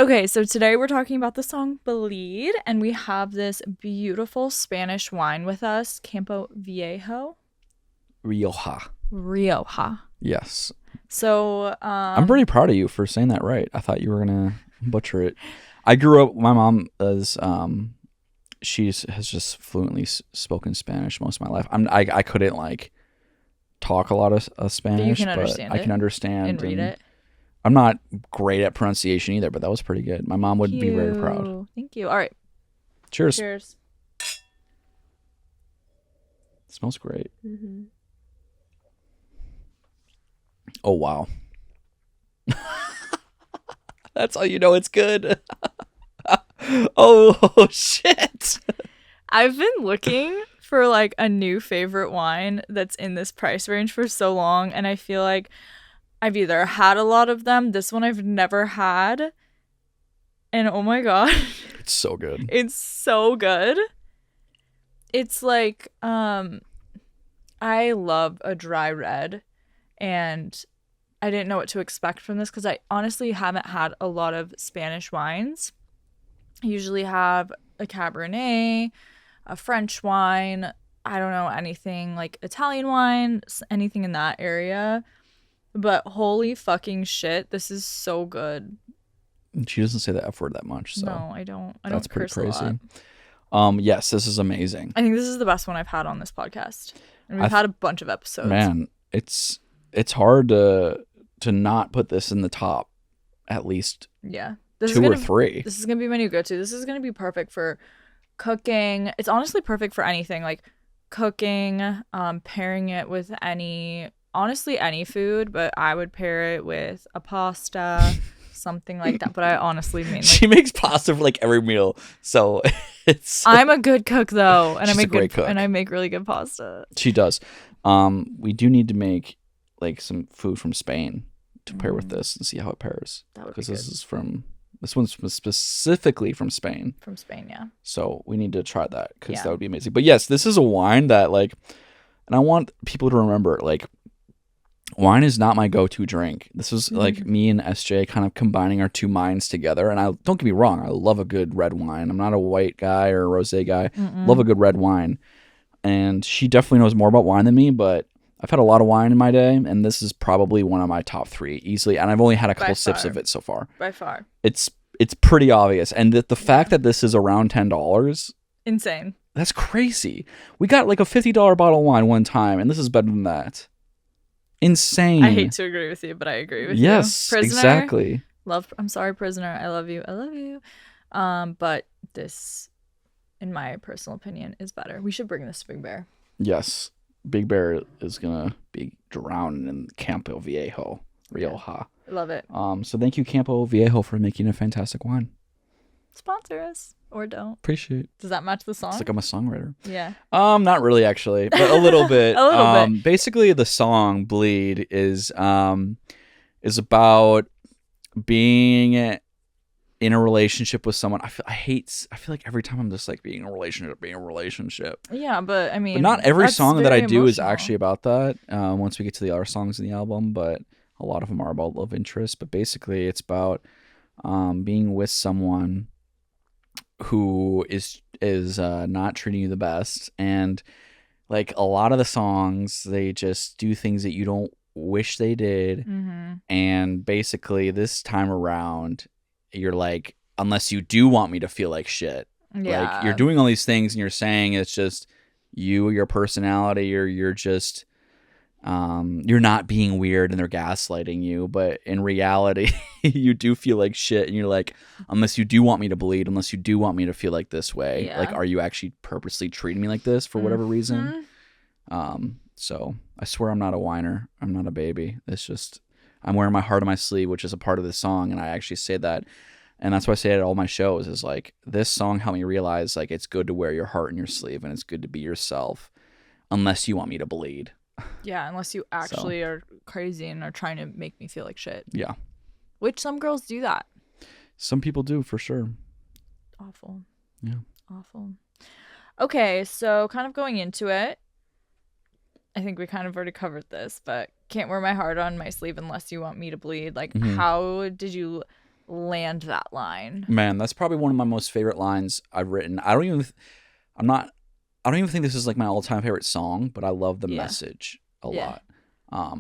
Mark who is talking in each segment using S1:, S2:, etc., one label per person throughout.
S1: Okay, so today we're talking about the song Bleed, and we have this beautiful Spanish wine with us, Campo Viejo. Rioja.
S2: Yes.
S1: So,
S2: I'm pretty proud of you for saying that right. I thought you were going to butcher it. I grew up, my mom is, she has just fluently spoken Spanish most of my life. I couldn't like talk a lot of Spanish,
S1: can understand
S2: I can understand
S1: and read it.
S2: I'm not great at pronunciation either, but that was pretty good. My mom would be very proud.
S1: Thank you. All right.
S2: Cheers.
S1: Cheers.
S2: It smells great.
S1: Mm-hmm.
S2: Oh, wow. That's how you know it's good. Oh, shit.
S1: I've been looking for like a new favorite wine that's in this price range for so long, and I feel like I've either had a lot of them. This one I've never had. And oh my god.
S2: It's so good.
S1: It's so good. It's like, I love a dry red. And I didn't know what to expect from this because I honestly haven't had a lot of Spanish wines. I usually have a Cabernet, a French wine. I don't know, anything like Italian wine, anything in that area. But holy fucking shit, this is so good.
S2: She doesn't say the F word that much, so
S1: no, I don't. I
S2: that's
S1: don't
S2: pretty
S1: curse
S2: crazy.
S1: A lot.
S2: Yes, this is amazing.
S1: I think this is the best one I've had on this podcast, and we've had a bunch of episodes.
S2: Man, it's hard to not put this in the top, at least.
S1: Yeah,
S2: two or three.
S1: This is gonna be my new go-to. This is gonna be perfect for cooking. It's honestly perfect for anything, like cooking, pairing it with honestly any food, but I would pair it with a pasta, something like that. But I honestly mean, like,
S2: she makes pasta for like every meal, so it's.
S1: I'm a good cook though, and
S2: She's a great cook.
S1: and I make really good pasta.
S2: She does. We do need to make like some food from Spain to pair with this and see how it pairs. Because this one's specifically from Spain.
S1: From Spain, yeah.
S2: So we need to try that because that would be amazing. But yes, this is a wine that like, and I want people to remember, like, wine is not my go-to drink. This is like me and SJ kind of combining our two minds together. And don't get me wrong, I love a good red wine. I'm not a white guy or a rosé guy. Love a good red wine. And she definitely knows more about wine than me, but I've had a lot of wine in my day, and this is probably one of my top 3 easily. And I've only had a couple sips of it so far.
S1: By far.
S2: It's pretty obvious. And the fact that this is around $10.
S1: Insane.
S2: That's crazy. We got like a $50 bottle of wine one time, and this is better than that. Insane.
S1: I hate to agree with you, but I agree with you.
S2: Yes, exactly.
S1: I'm sorry, Prisoner. I love you. I love you. But this, in my personal opinion, is better. We should bring this to Big Bear.
S2: Yes. Big Bear is going to be drowning in Campo Viejo. Rioja.
S1: Yeah, love it.
S2: So thank you, Campo Viejo, for making a fantastic wine.
S1: Sponsor us. Or don't.
S2: Appreciate.
S1: Does that match the song?
S2: It's like I'm a songwriter.
S1: Yeah.
S2: Not really, actually, but a little bit.
S1: A little bit.
S2: Basically, the song "Bleed" is about being in a relationship with someone. I feel like every time I'm just like being in a relationship.
S1: Yeah, but I mean,
S2: but not every song that I do
S1: emotional.
S2: is actually about that. Once we get to the other songs in the album, but a lot of them are about love interest. But basically, it's about being with someone who is not treating you the best, and like a lot of the songs, they just do things that you don't wish they did. And basically this time around you're like, unless you do want me to feel like shit, like you're doing all these things and you're saying it's just you, your personality, or you're just you're not being weird and they're gaslighting you, but in reality you do feel like shit, and you're like, unless you do want me to bleed, unless you do want me to feel like this way, like, are you actually purposely treating me like this for whatever reason? So I swear I'm not a whiner, I'm not a baby. It's just I'm wearing my heart on my sleeve, which is a part of this song, and I actually say that, and that's why I say it at all my shows, is like, this song helped me realize like it's good to wear your heart in your sleeve, and it's good to be yourself unless you want me to bleed.
S1: Yeah, unless you actually are crazy and are trying to make me feel like shit.
S2: Yeah.
S1: Which some girls do that.
S2: Some people do, for sure.
S1: Awful.
S2: Yeah.
S1: Awful. Okay, so kind of going into it, I think we kind of already covered this, but can't wear my heart on my sleeve unless you want me to bleed. Like, how did you land that line.
S2: Man, that's probably one of my most favorite lines I've written. I'm not, I don't even think this is like my all-time favorite song, but I love the
S1: Yeah.
S2: message a
S1: Yeah.
S2: lot.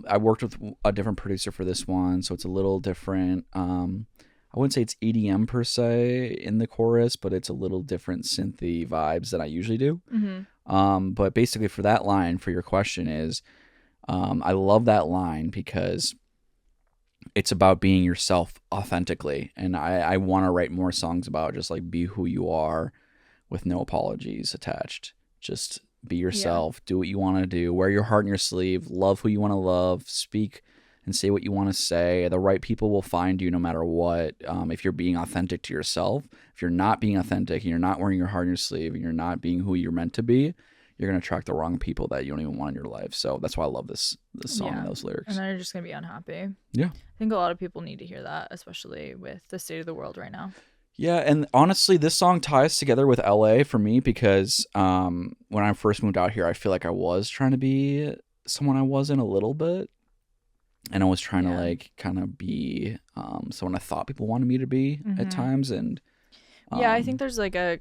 S2: I worked with a different producer for this one, so it's a little different. I wouldn't say it's EDM per se in the chorus, but it's a little different synthy vibes than I usually do. But basically, for that line, for your question is, I love that line because it's about being yourself authentically, and I want to write more songs about just like be who you are with no apologies attached. Just be
S1: Yeah.
S2: yourself, do what you want to do, wear your heart in your sleeve, love who you want to love, speak and say what you want to say. The right people will find you no matter what. If you're being authentic to yourself, if you're not being authentic and you're not wearing your heart in your sleeve and you're not being who you're meant to be, you're going to attract the wrong people that you don't even want in your life. So that's why I love this song and
S1: Yeah.
S2: those
S1: And
S2: lyrics.
S1: then you're just going to be unhappy.
S2: Yeah.
S1: I think a lot of people need to hear that, especially with the state of the world right now.
S2: Yeah, and honestly, this song ties together with LA for me because when I first moved out here, I feel like I was trying to be someone I wasn't a little bit. And I was trying to
S1: Yeah.
S2: like kind of be someone I thought people wanted me to be at times. And
S1: Yeah, I think there's like a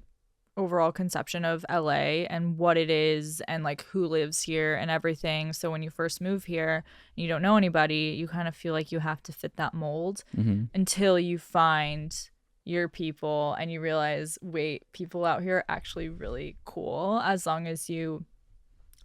S1: overall conception of LA and what it is and like who lives here and everything. So when you first move here and you don't know anybody, you kind of feel like you have to fit that mold until you find your people and you realize, wait, people out here are actually really cool as long as you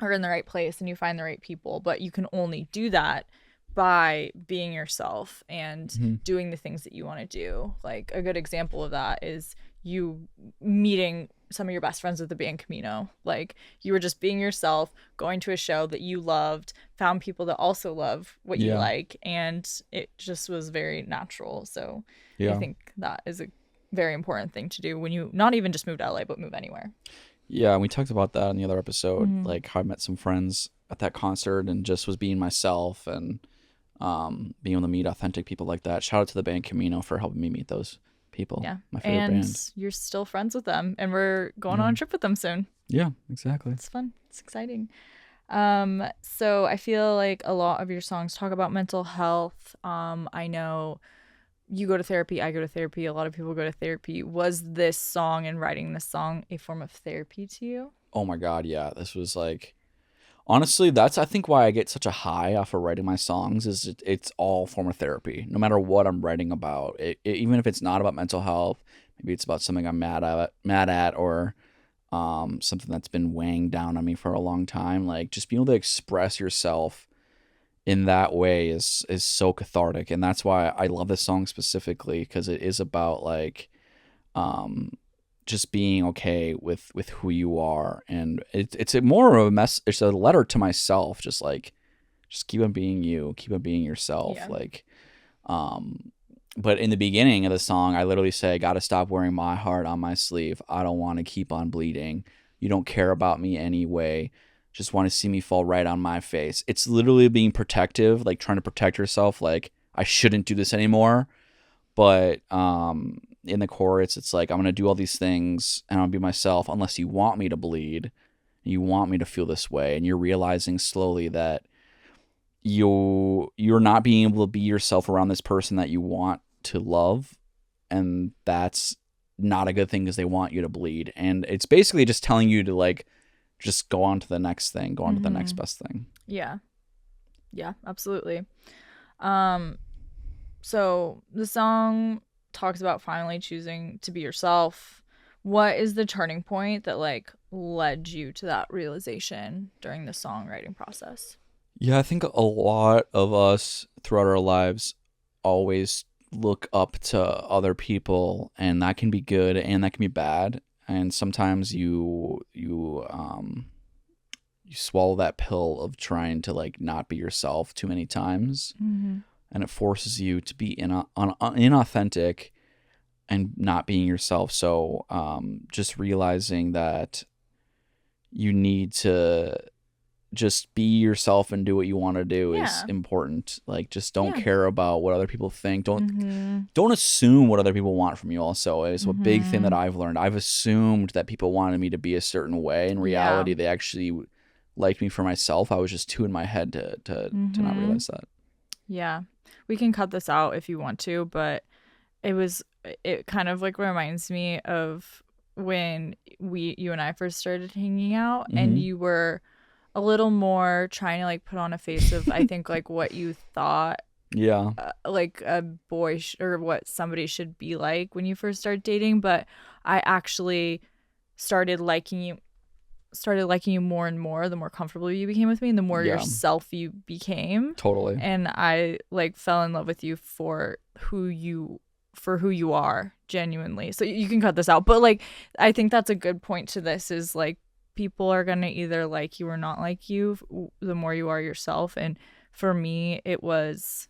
S1: are in the right place and you find the right people. But you can only do that by being yourself and doing the things that you want to do. Like a good example of that is you meeting some of your best friends at the band Camino. Like you were just being yourself, going to a show that you loved, found people that also love what you
S2: yeah,
S1: like, and it just was very natural. So I
S2: yeah,
S1: think that is a very important thing to do when you not even just move to LA, but move anywhere.
S2: yeah. And we talked about that in the other episode, like how I met some friends at that concert and just was being myself and being able to meet authentic people like that. Shout out to the band Camino for helping me meet those people.
S1: Yeah.
S2: My favorite
S1: And
S2: band.
S1: you're still friends with them, and we're going
S2: Yeah,
S1: on a trip with them soon.
S2: yeah, exactly.
S1: It's fun. It's exciting. So I feel like a lot of your songs talk about mental health. I know you go to therapy, I go to therapy, a lot of people go to therapy. Was this song and writing this song a form of therapy to you?
S2: Oh my God, yeah. This was like honestly, that's I think why I get such a high off of writing my songs is it's all form of therapy. No matter what I'm writing about, even if it's not about mental health, maybe it's about something I'm mad at, or something that's been weighing down on me for a long time. Like just being able to express yourself in that way is so cathartic, and that's why I love this song specifically because it is about like um just being okay with who you are, and it's a more of a mess. It's a letter to myself, just like just keep on being you, keep on being yourself.
S1: Yeah.
S2: Like but in the beginning of the song I literally say, I gotta stop wearing my heart on my sleeve, I don't want to keep on bleeding, you don't care about me anyway, just want to see me fall right on my face. It's literally being protective, like trying to protect yourself, like I shouldn't do this anymore. But in the chorus, it's like I'm gonna do all these things and I'll be myself unless you want me to bleed, you want me to feel this way, and you're realizing slowly that you're not being able to be yourself around this person that you want to love, and that's not a good thing because they want you to bleed. And it's basically just telling you to like just go on to the next thing, go on to the next best thing.
S1: Yeah. Yeah, absolutely. Um, so the song talks about finally choosing to be yourself. What is the turning point that like led you to that realization during the songwriting process?
S2: Yeah, I think a lot of us throughout our lives always look up to other people, and that can be good and that can be bad. And sometimes you swallow that pill of trying to like not be yourself too many times, and it forces you to be inauthentic and not being yourself. So just realizing that you need to just be yourself and do what you want to do is
S1: Yeah.
S2: important. Like just don't
S1: Yeah.
S2: care about what other people think. Don't assume what other people want from you. Also, is a big thing that I've learned. I've assumed that people wanted me to be a certain way. In reality, they actually liked me for myself. I was just too in my head to not realize that.
S1: Yeah. We can cut this out if you want to, but it kind of like reminds me of when you and I first started hanging out, and
S2: Mm-hmm.
S1: you were a little more trying to like put on a face of, I think, like what you thought
S2: Yeah.
S1: like a boy or what somebody should be like when you first start dating. But I actually started liking you more and more the more comfortable you became with me, and the more
S2: Yeah.
S1: yourself you became.
S2: Totally.
S1: And I like fell in love with you for who you are genuinely. So you can cut this out, but like I think that's a good point to this, is like people are going to either like you or not like you the more you are yourself. And for me, it was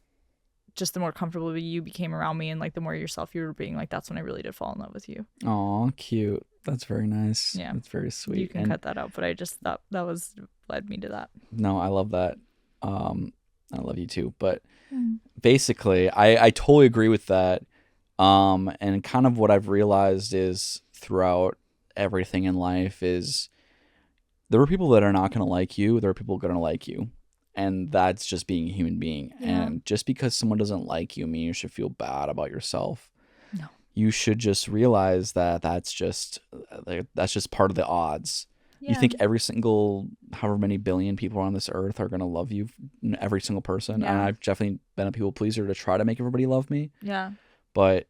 S1: just the more comfortable you became around me, and like the more yourself you were being, like that's when I really did fall in love with you.
S2: Aw, cute. That's very nice.
S1: Yeah.
S2: That's very
S1: You
S2: sweet.
S1: can
S2: And
S1: cut that out, but I just thought that was led me to that.
S2: no, I love that. I love you too. But
S1: Mm.
S2: basically, I totally agree with that. And kind of what I've realized is throughout everything in life is there are people that are not going to like you. There are people going to like you. And that's just being a human being.
S1: Yeah.
S2: And just because someone doesn't like you, mean you should feel bad about yourself.
S1: No.
S2: You should just realize that that's just part of the odds.
S1: Yeah.
S2: You think every single however many billion people on this earth are going to love you, every single person.
S1: Yeah.
S2: And I've definitely been a people pleaser to try to make everybody love me.
S1: Yeah.
S2: But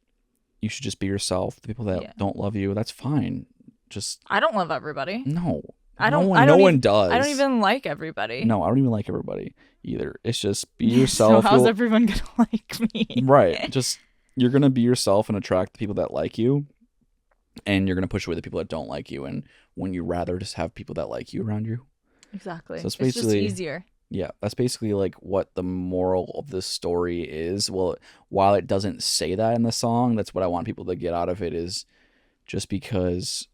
S2: you should just be yourself. The people that don't love you, that's fine. Just
S1: I don't love everybody.
S2: no.
S1: No
S2: one does.
S1: I don't even like everybody.
S2: No, I don't even like everybody either. It's just be
S1: So
S2: yourself.
S1: how's everyone gonna like me?
S2: Right. Just you're gonna be yourself and attract the people that like you, and you're gonna push away the people that don't like you. And when you rather just have people that like you around you.
S1: Exactly.
S2: So it's
S1: just
S2: basically
S1: easier.
S2: Yeah, that's basically like what the moral of this story is. Well, while it doesn't say that in the song, that's what I want people to get out of it, is just because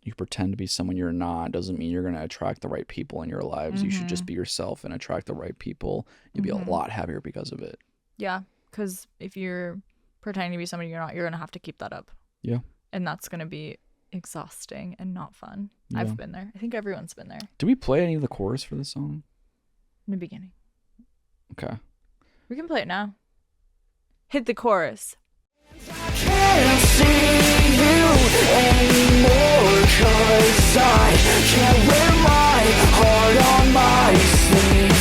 S2: you pretend to be someone you're not doesn't mean you're going to attract the right people in your lives.
S1: Mm-hmm.
S2: You should just be yourself and attract the right people. You'll be a lot happier because of it.
S1: Yeah, because if you're pretending to be somebody you're not, you're going to have to keep that up.
S2: Yeah.
S1: And that's going to be exhausting and not fun.
S2: Yeah.
S1: I've been there. I think everyone's been there.
S2: Do we play any of the chorus for this song?
S1: In the beginning.
S2: Okay.
S1: We can play it now. Hit the chorus.
S3: I can't see you anymore, 'cause I can't wear my heart on my sleeve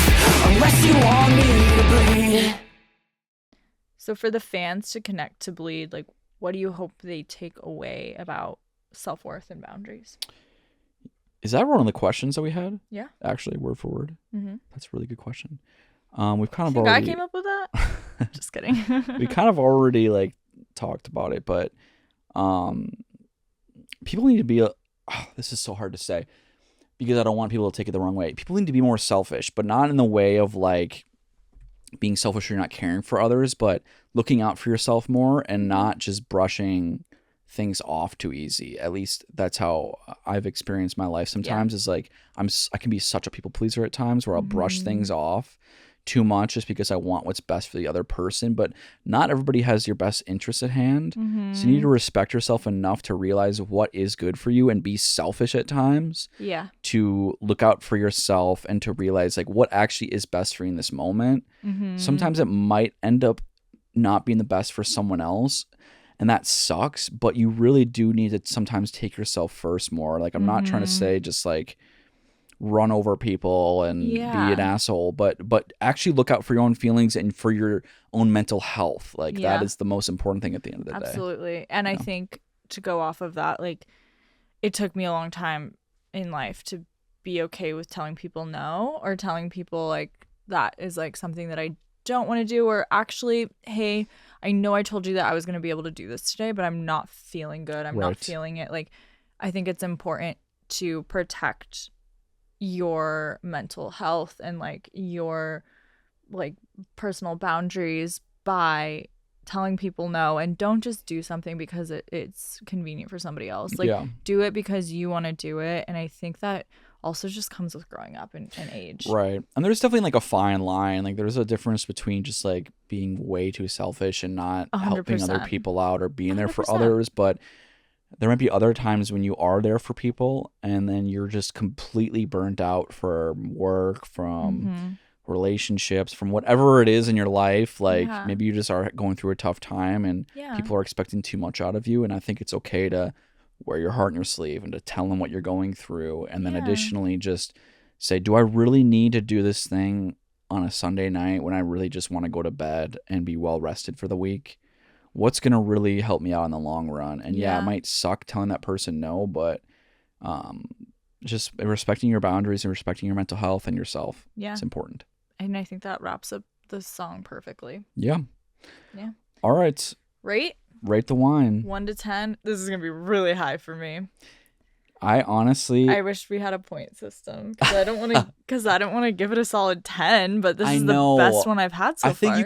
S3: unless you want me to bleed.
S1: So for the fans to connect to Bleed, like what do you hope they take away about self-worth and boundaries?
S2: Is that one of the questions that we had?
S1: Yeah.
S2: Actually, word for word.
S1: Mm-hmm.
S2: That's a really good question. We've kind of
S1: Think
S2: already.
S1: I came up with that? Just kidding.
S2: We kind of already like talked about it, but people need to be this is so hard to say because I don't want people to take it the wrong way. People need to be more selfish, but not in the way of like being selfish or you're not caring for others, but looking out for yourself more and not just brushing things off too easy. At least that's how I've experienced my life sometimes. Is like I can be such a people pleaser at times where I'll brush things off too much just because I want what's best for the other person, but not everybody has your best interests at hand. So you need to respect yourself enough to realize what is good for you and be selfish at times.
S1: Yeah.
S2: To look out for yourself and to realize like what actually is best for you in this moment. Sometimes it might end up not being the best for someone else, and that sucks, but you really do need to sometimes take yourself first more. Like I'm not trying to say just like run over people and be an asshole, but actually look out for your own feelings and for your own mental health. Like that is the most important thing at the end of the day.
S1: Absolutely. And I think to go off of that, like it took me a long time in life to be okay with telling people no, or telling people like that is like something that I don't want to do, or actually, hey, I know I told you that I was going to be able to do this today, but I'm not feeling good. I'm not feeling it. Like I think it's important to protect your mental health and like your like personal boundaries by telling people no, and don't just do something because it's convenient for somebody else. Like do it because you want to do it. And I think that also just comes with growing up and age.
S2: Right. And there's definitely like a fine line. Like there's a difference between just like being way too selfish and not
S1: 100%.
S2: helping other people out or being there for
S1: 100%.
S2: others, but there might be other times when you are there for people and then you're just completely burnt out from work, from relationships, from whatever it is in your life. Like
S1: Yeah.
S2: maybe you just are going through a tough time and
S1: Yeah.
S2: people are expecting too much out of you. And I think it's okay to wear your heart in your sleeve and to tell them what you're going through. And then
S1: Yeah.
S2: additionally, just say, do I really need to do this thing on a Sunday night when I really just want to go to bed and be well rested for the week? What's going to really help me out in the long run? And yeah, it
S1: Yeah.
S2: might suck telling that person no, but just respecting your boundaries and respecting your mental health and yourself.
S1: Yeah.
S2: It's important.
S1: And I think that wraps up the song perfectly.
S2: Yeah.
S1: Yeah.
S2: All right.
S1: Rate
S2: Rate the wine.
S1: 1 to 10. This is gonna be really high for me.
S2: I honestly,
S1: I wish we had a point system because I don't want to. Because I don't want to give it a solid 10. But this
S2: I
S1: is
S2: know.
S1: the best one I've had so
S2: I think
S1: far.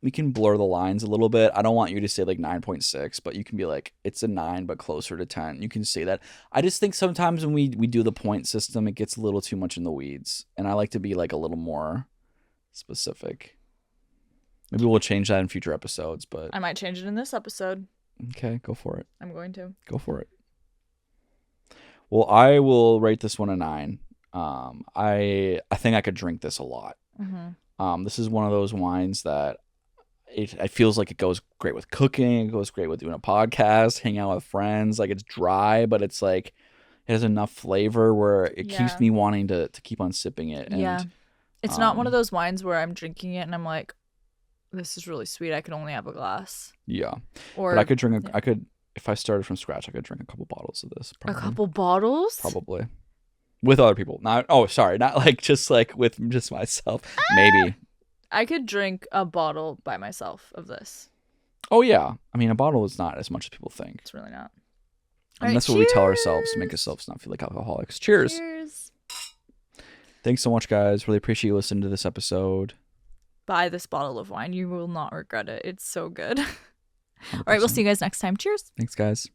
S2: we can blur the lines a little bit. I don't want you to say like 9.6, but you can be like, it's a 9, but closer to 10. You can say that. I just think sometimes when we do the point system, it gets a little too much in the weeds. And I like to be like a little more specific. Maybe we'll change that in future episodes, but
S1: I might change it in this episode.
S2: okay, go for it.
S1: I'm going to.
S2: Go for it. Well, I will rate this one a 9. I think I could drink this a lot. This is one of those wines that it feels like it goes great with cooking. It goes great with doing a podcast, hanging out with friends. Like it's dry, but it's like it has enough flavor where it keeps
S1: Yeah.
S2: me wanting to keep on sipping it. And,
S1: Yeah. It's not one of those wines where I'm drinking it and I'm like, this is really sweet. I could only have a glass.
S2: Yeah.
S1: Or
S2: But I could drink.
S1: yeah.
S2: I could, if I started from scratch, I could drink a couple bottles of this.
S1: a
S2: Probably.
S1: couple bottles.
S2: Probably. With other people. Not. Oh, sorry. Not like just like with just myself. Maybe.
S1: I could drink a bottle by myself of this.
S2: Oh yeah. I mean, a bottle is not as much as people think.
S1: It's really not.
S2: And
S1: All
S2: that's
S1: right,
S2: what we tell ourselves to make
S1: cheers.
S2: ourselves not feel like alcoholics. Cheers.
S1: Cheers.
S2: Thanks so much, guys. Really appreciate you listening to this episode.
S1: Buy this bottle of wine. You will not regret it. It's so good. All
S2: 100%.
S1: right, we'll see you guys next time. Cheers.
S2: Thanks, guys.